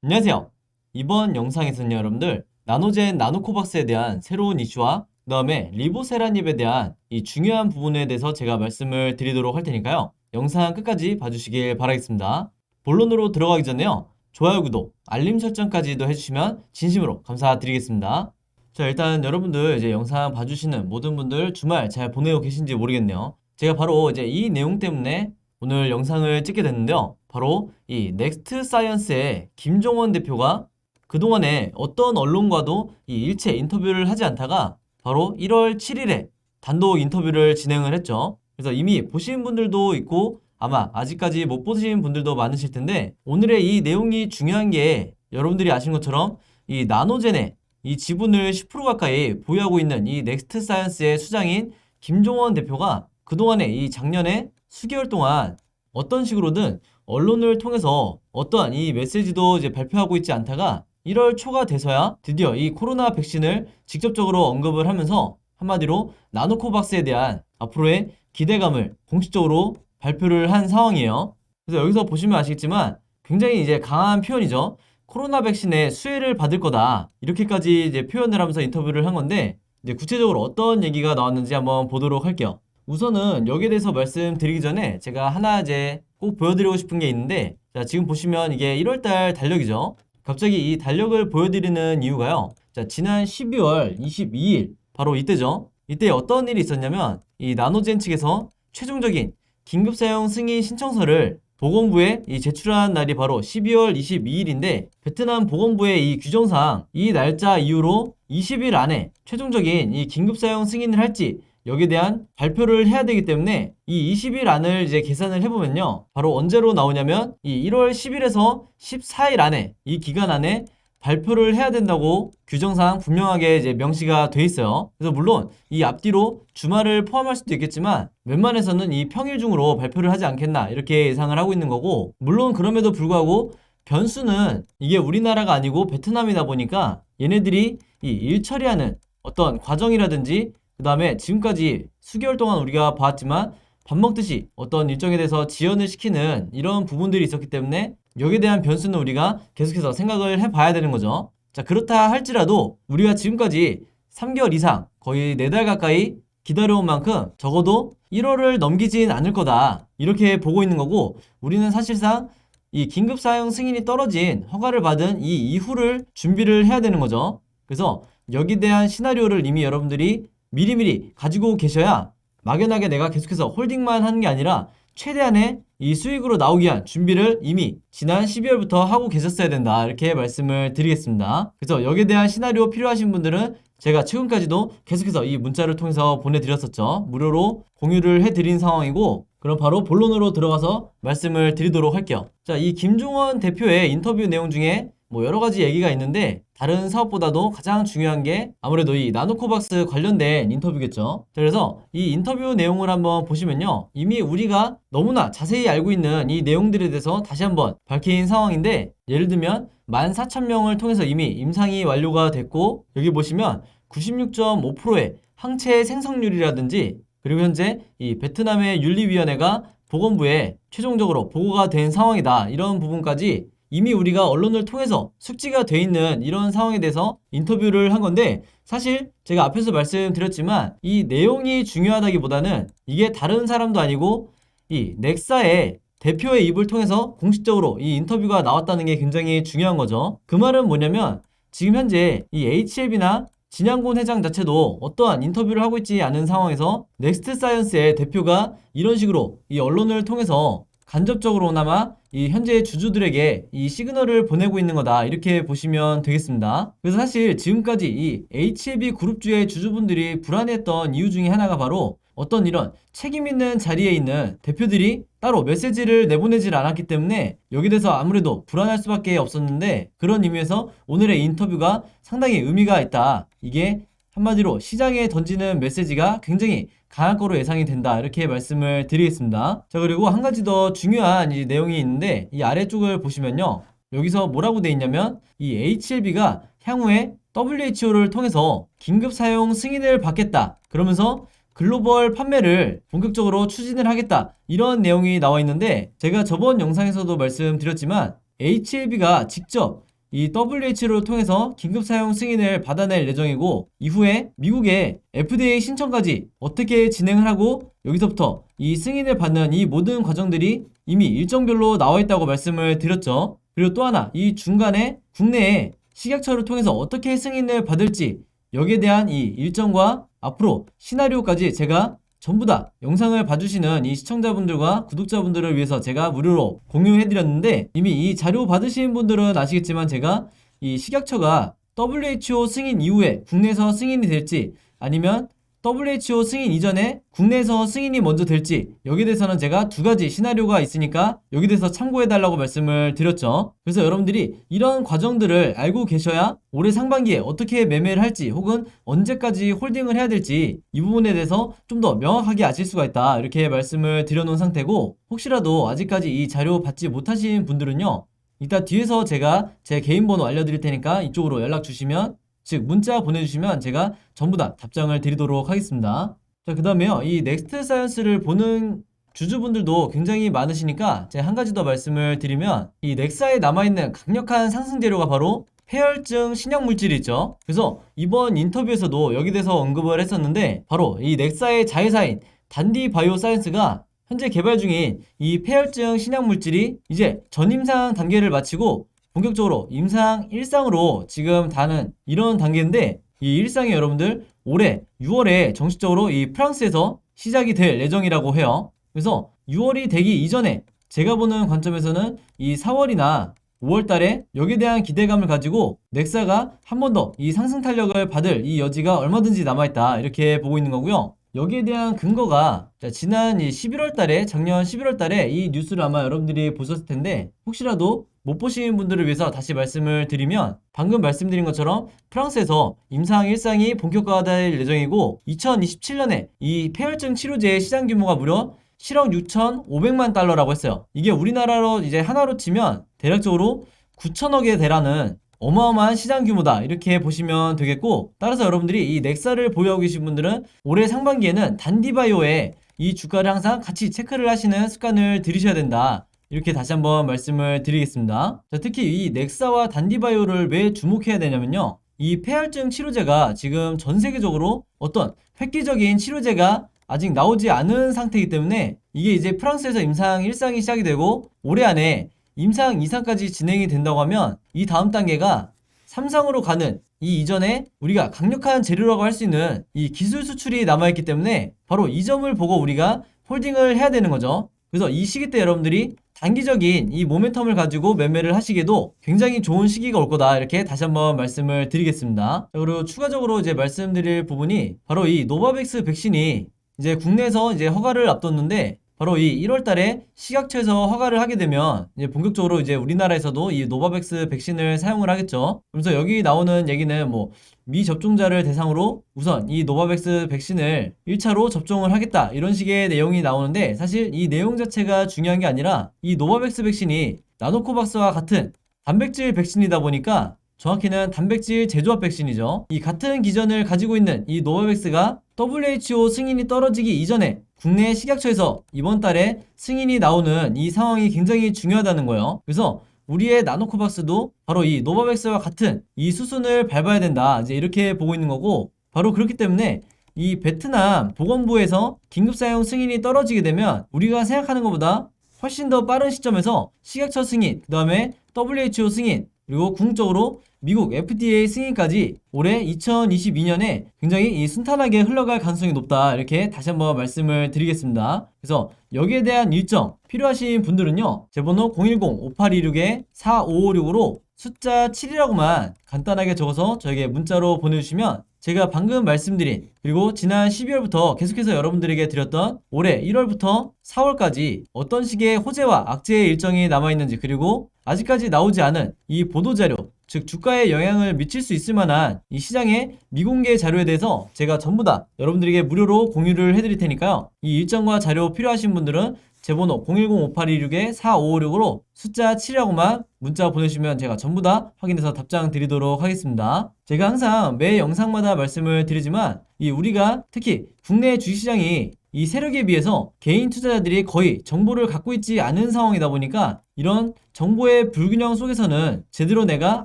안녕하세요. 이번 영상에서는 여러분들 나노젠 나노코박스에 대한 새로운 이슈와 그 다음에 리보세라닙에 대한 이 중요한 부분에 대해서 제가 말씀을 드리도록 할 테니까요. 영상 끝까지 봐주시길 바라겠습니다. 본론으로 들어가기 전에요. 좋아요, 구독, 알림 설정까지도 해주시면 진심으로 감사드리겠습니다. 자, 일단 여러분들 이제 영상 봐주시는 모든 분들 주말 잘 보내고 계신지 모르겠네요. 제가 바로 이제 이 내용 때문에 오늘 영상을 찍게 됐는데요. 바로 이 넥스트 사이언스의 김종원 대표가 그동안에 어떤 언론과도 이 일체 인터뷰를 하지 않다가 바로 1월 7일에 단독 인터뷰를 진행을 했죠. 그래서 이미 보신 분들도 있고 아마 아직까지 못 보신 분들도 많으실 텐데 오늘의 이 내용이 중요한 게 여러분들이 아신 것처럼 이 나노젠의 이 지분을 10% 가까이 보유하고 있는 이 넥스트 사이언스의 수장인 김종원 대표가 그동안에 이 작년에 수개월 동안 어떤 식으로든 언론을 통해서 어떠한 이 메시지도 이제 발표하고 있지 않다가 1월 초가 돼서야 드디어 이 코로나 백신을 직접적으로 언급을 하면서 한마디로 나노코박스에 대한 앞으로의 기대감을 공식적으로 발표를 한 상황이에요. 그래서 여기서 보시면 아시겠지만 굉장히 이제 강한 표현이죠. 코로나 백신의 수혜를 받을 거다. 이렇게까지 이제 표현을 하면서 인터뷰를 한 건데 이제 구체적으로 어떤 얘기가 나왔는지 한번 보도록 할게요. 우선은 여기에 대해서 말씀드리기 전에 제가 하나 이제 꼭 보여드리고 싶은 게 있는데 자, 지금 보시면 이게 1월달 달력이죠. 갑자기 이 달력을 보여드리는 이유가요. 자, 지난 12월 22일 바로 이때죠. 이때 어떤 일이 있었냐면 이 나노젠 측에서 최종적인 긴급사용 승인 신청서를 보건부에 제출한 날이 바로 12월 22일인데 베트남 보건부의 이 규정상 이 날짜 이후로 20일 안에 최종적인 이 긴급사용 승인을 할지 여기에 대한 발표를 해야 되기 때문에 이 20일 안을 이제 계산을 해보면요. 바로 언제로 나오냐면 이 1월 10일에서 14일 안에 이 기간 안에 발표를 해야 된다고 규정상 분명하게 이제 명시가 돼 있어요. 그래서 물론 이 앞뒤로 주말을 포함할 수도 있겠지만 웬만해서는 이 평일 중으로 발표를 하지 않겠나 이렇게 예상을 하고 있는 거고 물론 그럼에도 불구하고 변수는 이게 우리나라가 아니고 베트남이다 보니까 얘네들이 이 일 처리하는 어떤 과정이라든지 그 다음에 지금까지 수개월 동안 우리가 봐왔지만 밥 먹듯이 어떤 일정에 대해서 지연을 시키는 이런 부분들이 있었기 때문에 여기에 대한 변수는 우리가 계속해서 생각을 해봐야 되는 거죠. 자, 그렇다 할지라도 우리가 지금까지 3개월 이상 거의 4달 가까이 기다려온 만큼 적어도 1월을 넘기진 않을 거다 이렇게 보고 있는 거고 우리는 사실상 이 긴급 사용 승인이 떨어진 허가를 받은 이 이후를 준비를 해야 되는 거죠. 그래서 여기에 대한 시나리오를 이미 여러분들이 미리미리 가지고 계셔야 막연하게 내가 계속해서 홀딩만 하는 게 아니라 최대한의 이 수익으로 나오기 위한 준비를 이미 지난 12월부터 하고 계셨어야 된다 이렇게 말씀을 드리겠습니다. 그래서 여기에 대한 시나리오 필요하신 분들은 제가 최근까지도 계속해서 이 문자를 통해서 보내드렸었죠. 무료로 공유를 해드린 상황이고 그럼 바로 본론으로 들어가서 말씀을 드리도록 할게요. 자, 이 김종원 대표의 인터뷰 내용 중에 뭐 여러 가지 얘기가 있는데 다른 사업보다도 가장 중요한 게 아무래도 이 나노코박스 관련된 인터뷰겠죠. 자, 그래서 이 인터뷰 내용을 한번 보시면요. 이미 우리가 너무나 자세히 알고 있는 이 내용들에 대해서 다시 한번 밝힌 상황인데 예를 들면 14,000명을 통해서 이미 임상이 완료가 됐고 여기 보시면 96.5%의 항체 생성률이라든지 그리고 현재 이 베트남의 윤리위원회가 보건부에 최종적으로 보고가 된 상황이다. 이런 부분까지 이미 우리가 언론을 통해서 숙지가 돼 있는 이런 상황에 대해서 인터뷰를 한 건데 사실 제가 앞에서 말씀드렸지만 이 내용이 중요하다기보다는 이게 다른 사람도 아니고 이 넥사의 대표의 입을 통해서 공식적으로 이 인터뷰가 나왔다는 게 굉장히 중요한 거죠. 그 말은 뭐냐면 지금 현재 이 HLB나 진양곤 회장 자체도 어떠한 인터뷰를 하고 있지 않은 상황에서 넥스트 사이언스의 대표가 이런 식으로 이 언론을 통해서 간접적으로나마 이 현재 주주들에게 이 시그널을 보내고 있는 거다 이렇게 보시면 되겠습니다. 그래서 사실 지금까지 이 HLB 그룹주의 주주분들이 불안했던 이유 중에 하나가 바로 어떤 이런 책임 있는 자리에 있는 대표들이 따로 메시지를 내보내질 않았기 때문에 여기 대해서 아무래도 불안할 수밖에 없었는데 그런 의미에서 오늘의 인터뷰가 상당히 의미가 있다. 이게 한마디로 시장에 던지는 메시지가 굉장히 강할 거로 예상이 된다 이렇게 말씀을 드리겠습니다. 자, 그리고 한 가지 더 중요한 이 내용이 있는데 이 아래쪽을 보시면요. 여기서 뭐라고 돼 있냐면 이 HLB가 향후에 WHO를 통해서 긴급 사용 승인을 받겠다. 그러면서 글로벌 판매를 본격적으로 추진을 하겠다. 이런 내용이 나와 있는데 제가 저번 영상에서도 말씀드렸지만 HLB가 직접 이 WHO를 통해서 긴급 사용 승인을 받아낼 예정이고, 이후에 미국의 FDA 신청까지 어떻게 진행을 하고, 여기서부터 이 승인을 받는 이 모든 과정들이 이미 일정별로 나와 있다고 말씀을 드렸죠. 그리고 또 하나, 이 중간에 국내에 식약처를 통해서 어떻게 승인을 받을지, 여기에 대한 이 일정과 앞으로 시나리오까지 제가 전부 다 영상을 봐주시는 이 시청자분들과 구독자분들을 위해서 제가 무료로 공유해드렸는데, 이미 이 자료 받으신 분들은 아시겠지만 제가 이 식약처가 WHO 승인 이후에 국내에서 승인이 될지, 아니면 WHO 승인 이전에 국내에서 승인이 먼저 될지, 여기에 대해서는 제가 두 가지 시나리오가 있으니까 여기에 대해서 참고해달라고 말씀을 드렸죠. 그래서 여러분들이 이런 과정들을 알고 계셔야 올해 상반기에 어떻게 매매를 할지, 혹은 언제까지 홀딩을 해야 될지, 이 부분에 대해서 좀 더 명확하게 아실 수가 있다, 이렇게 말씀을 드려놓은 상태고, 혹시라도 아직까지 이 자료 받지 못하신 분들은요, 이따 뒤에서 제가 제 개인 번호 알려드릴 테니까 이쪽으로 연락 주시면, 즉 문자 보내주시면 제가 전부 다 답장을 드리도록 하겠습니다. 자, 그 다음에요, 이 넥스트 사이언스를 보는 주주분들도 굉장히 많으시니까 제가 한 가지 더 말씀을 드리면, 이 넥사에 남아있는 강력한 상승 재료가 바로 폐혈증 신약 물질이 있죠. 그래서 이번 인터뷰에서도 여기 대해서 언급을 했었는데, 바로 이 넥사의 자회사인 단디 바이오 사이언스가 현재 개발 중인 이 폐혈증 신약 물질이 이제 전임상 단계를 마치고 본격적으로 임상 1상으로 지금 다는 이런 단계인데, 이 1상이 여러분들 올해 6월에 정식적으로 이 프랑스에서 시작이 될 예정이라고 해요. 그래서 6월이 되기 이전에 제가 보는 관점에서는 이 4월이나 5월 달에 여기에 대한 기대감을 가지고 넥사가 한 번 더 이 상승 탄력을 받을 이 여지가 얼마든지 남아있다, 이렇게 보고 있는 거고요. 여기에 대한 근거가, 지난 11월 달에, 작년 11월 달에 이 뉴스를 아마 여러분들이 보셨을 텐데, 혹시라도 못 보신 분들을 위해서 다시 말씀을 드리면, 방금 말씀드린 것처럼 프랑스에서 임상 1상이 본격화될 예정이고, 2027년에 이 폐혈증 치료제의 시장 규모가 무려 7억 6,500만 달러라고 했어요. 이게 우리나라로 이제 하나로 치면 대략적으로 9천억에 달하는 어마어마한 시장 규모다, 이렇게 보시면 되겠고, 따라서 여러분들이 이 넥사를 보유하고 계신 분들은 올해 상반기에는 단디바이오의 이 주가를 항상 같이 체크를 하시는 습관을 들이셔야 된다, 이렇게 다시 한번 말씀을 드리겠습니다. 자, 특히 이 넥사와 단디바이오를 왜 주목해야 되냐면요, 이 폐혈증 치료제가 지금 전 세계적으로 어떤 획기적인 치료제가 아직 나오지 않은 상태이기 때문에, 이게 이제 프랑스에서 임상 1상이 시작이 되고 올해 안에 임상 2상까지 진행이 된다고 하면, 이 다음 단계가 3상으로 가는 이 이전에 우리가 강력한 재료라고 할 수 있는 이 기술 수출이 남아있기 때문에 바로 이 점을 보고 우리가 홀딩을 해야 되는 거죠. 그래서 이 시기 때 여러분들이 단기적인 이 모멘텀을 가지고 매매를 하시기에도 굉장히 좋은 시기가 올 거다, 이렇게 다시 한번 말씀을 드리겠습니다. 그리고 추가적으로 이제 말씀드릴 부분이 바로 이 노바백스 백신이 이제 국내에서 이제 허가를 앞뒀는데, 바로 이 1월 달에 식약처에서 허가를 하게 되면 이제 본격적으로 이제 우리나라에서도 이 노바백스 백신을 사용을 하겠죠. 그래서 여기 나오는 얘기는 뭐 미접종자를 대상으로 우선 이 노바백스 백신을 1차로 접종을 하겠다, 이런 식의 내용이 나오는데, 사실 이 내용 자체가 중요한 게 아니라 이 노바백스 백신이 나노코박스와 같은 단백질 백신이다 보니까, 정확히는 단백질 재조합 백신이죠. 이 같은 기전을 가지고 있는 이 노바백스가 WHO 승인이 떨어지기 이전에 국내 식약처에서 이번 달에 승인이 나오는 이 상황이 굉장히 중요하다는 거예요. 그래서 우리의 나노코박스도 바로 이 노바백스와 같은 이 수순을 밟아야 된다, 이제 이렇게 보고 있는 거고, 바로 그렇기 때문에 이 베트남 보건부에서 긴급사용 승인이 떨어지게 되면 우리가 생각하는 것보다 훨씬 더 빠른 시점에서 식약처 승인, 그 다음에 WHO 승인, 그리고 궁극적으로 미국 FDA 승인까지 올해 2022년에 굉장히 순탄하게 흘러갈 가능성이 높다, 이렇게 다시 한번 말씀을 드리겠습니다. 그래서 여기에 대한 일정 필요하신 분들은요, 제 번호 010-5826-4556으로 숫자 7이라고만 간단하게 적어서 저에게 문자로 보내주시면, 제가 방금 말씀드린, 그리고 지난 12월부터 계속해서 여러분들에게 드렸던 올해 1월부터 4월까지 어떤 식의 호재와 악재의 일정이 남아있는지, 그리고 아직까지 나오지 않은 이 보도자료, 즉 주가에 영향을 미칠 수 있을 만한 이 시장의 미공개 자료에 대해서 제가 전부 다 여러분들에게 무료로 공유를 해드릴 테니까요, 이 일정과 자료 필요하신 분들은 제 번호 010-5826-4556으로 숫자 7이라고만 문자 보내주시면 제가 전부 다 확인해서 답장 드리도록 하겠습니다. 제가 항상 매 영상마다 말씀을 드리지만, 이 우리가 특히 국내 주식시장이 이 세력에 비해서 개인 투자자들이 거의 정보를 갖고 있지 않은 상황이다 보니까 이런 정보의 불균형 속에서는 제대로 내가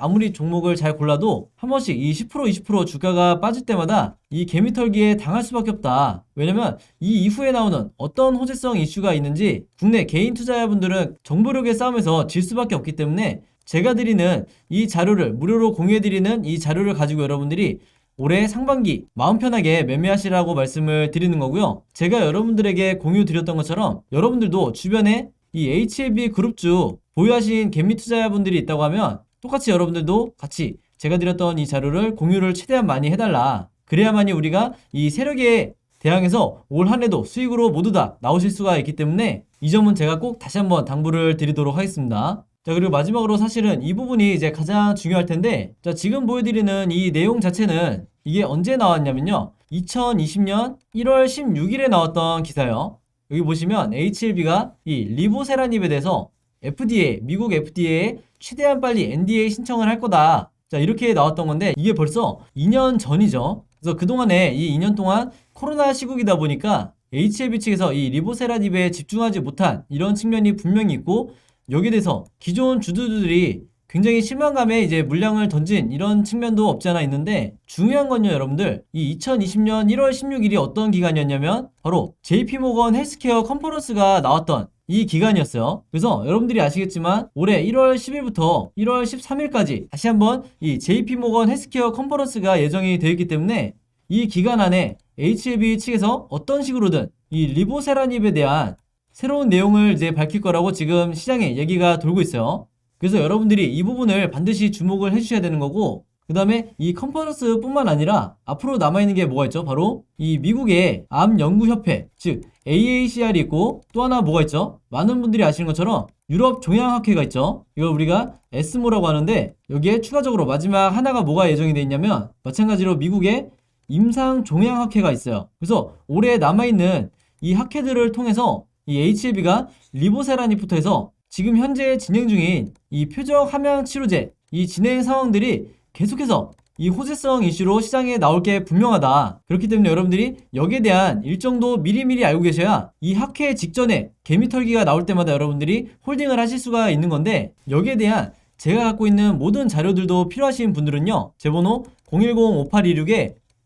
아무리 종목을 잘 골라도 한 번씩 이 10% 20% 주가가 빠질 때마다 이 개미털기에 당할 수밖에 없다. 왜냐면 이 이후에 나오는 어떤 호재성 이슈가 있는지 국내 개인 투자자분들은 정보력의 싸움에서 질 수밖에 없기 때문에 제가 드리는 이 자료를 무료로 공유해드리는 이 자료를 가지고 여러분들이 올해 상반기 마음 편하게 매매하시라고 말씀을 드리는 거고요. 제가 여러분들에게 공유 드렸던 것처럼 여러분들도 주변에 이 HLB 그룹주 보유하신 개미 투자자분들이 있다고 하면 똑같이 여러분들도 같이 제가 드렸던 이 자료를 공유를 최대한 많이 해달라. 그래야만이 우리가 이 세력에 대항해서 올 한 해도 수익으로 모두 다 나오실 수가 있기 때문에 이 점은 제가 꼭 다시 한번 당부를 드리도록 하겠습니다. 자, 그리고 마지막으로 사실은 이 부분이 이제 가장 중요할 텐데, 자, 지금 보여드리는 이 내용 자체는 이게 언제 나왔냐면요. 2020년 1월 16일에 나왔던 기사예요. 여기 보시면 HLB가 이 리보세라닙에 대해서 FDA, 미국 FDA에 최대한 빨리 NDA 신청을 할 거다. 자, 이렇게 나왔던 건데 이게 벌써 2년 전이죠. 그래서 그동안에 이 2년 동안 코로나 시국이다 보니까 HLB 측에서 이 리보세라닙에 집중하지 못한 이런 측면이 분명히 있고 여기에 대해서 기존 주주들이 굉장히 실망감에 이제 물량을 던진 이런 측면도 없지 않아 있는데 중요한 건요 여러분들 이 2020년 1월 16일이 어떤 기간이었냐면 바로 JP모건 헬스케어 컨퍼런스가 나왔던 이 기간이었어요. 그래서 여러분들이 아시겠지만 올해 1월 10일부터 1월 13일까지 다시 한번 이 JP모건 헬스케어 컨퍼런스가 예정이 되어 있기 때문에 이 기간 안에 HLB 측에서 어떤 식으로든 이 리보세라닙에 대한 새로운 내용을 이제 밝힐 거라고 지금 시장에 얘기가 돌고 있어요. 그래서 여러분들이 이 부분을 반드시 주목을 해주셔야 되는 거고 그 다음에 이 컨퍼런스 뿐만 아니라 앞으로 남아있는 게 뭐가 있죠? 바로 이 미국의 암연구협회 즉 AACR이 있고 또 하나 뭐가 있죠? 많은 분들이 아시는 것처럼 유럽 종양학회가 있죠. 이걸 우리가 에스모라고 하는데 여기에 추가적으로 마지막 하나가 뭐가 예정이 되어 있냐면 마찬가지로 미국의 임상종양학회가 있어요. 그래서 올해 남아있는 이 학회들을 통해서 이 HLB가 리보세라닙부터 해서 지금 현재 진행 중인 이 표적 함양 치료제 이 진행 상황들이 계속해서 이 호재성 이슈로 시장에 나올 게 분명하다. 그렇기 때문에 여러분들이 여기에 대한 일정도 미리미리 알고 계셔야 이 학회 직전에 개미털기가 나올 때마다 여러분들이 홀딩을 하실 수가 있는 건데 여기에 대한 제가 갖고 있는 모든 자료들도 필요하신 분들은요. 제 번호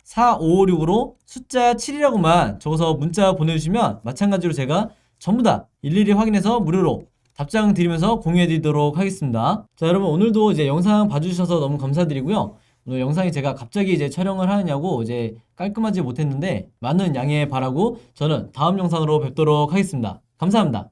010-5826-4556으로 숫자 7이라고만 적어서 문자 보내주시면 마찬가지로 제가 전부 다 일일이 확인해서 무료로 답장 드리면서 공유해 드리도록 하겠습니다. 자, 여러분 오늘도 이제 영상 봐주셔서 너무 감사드리고요. 오늘 영상이 제가 갑자기 이제 촬영을 하느냐고 이제 깔끔하지 못했는데 많은 양해 바라고 저는 다음 영상으로 뵙도록 하겠습니다. 감사합니다.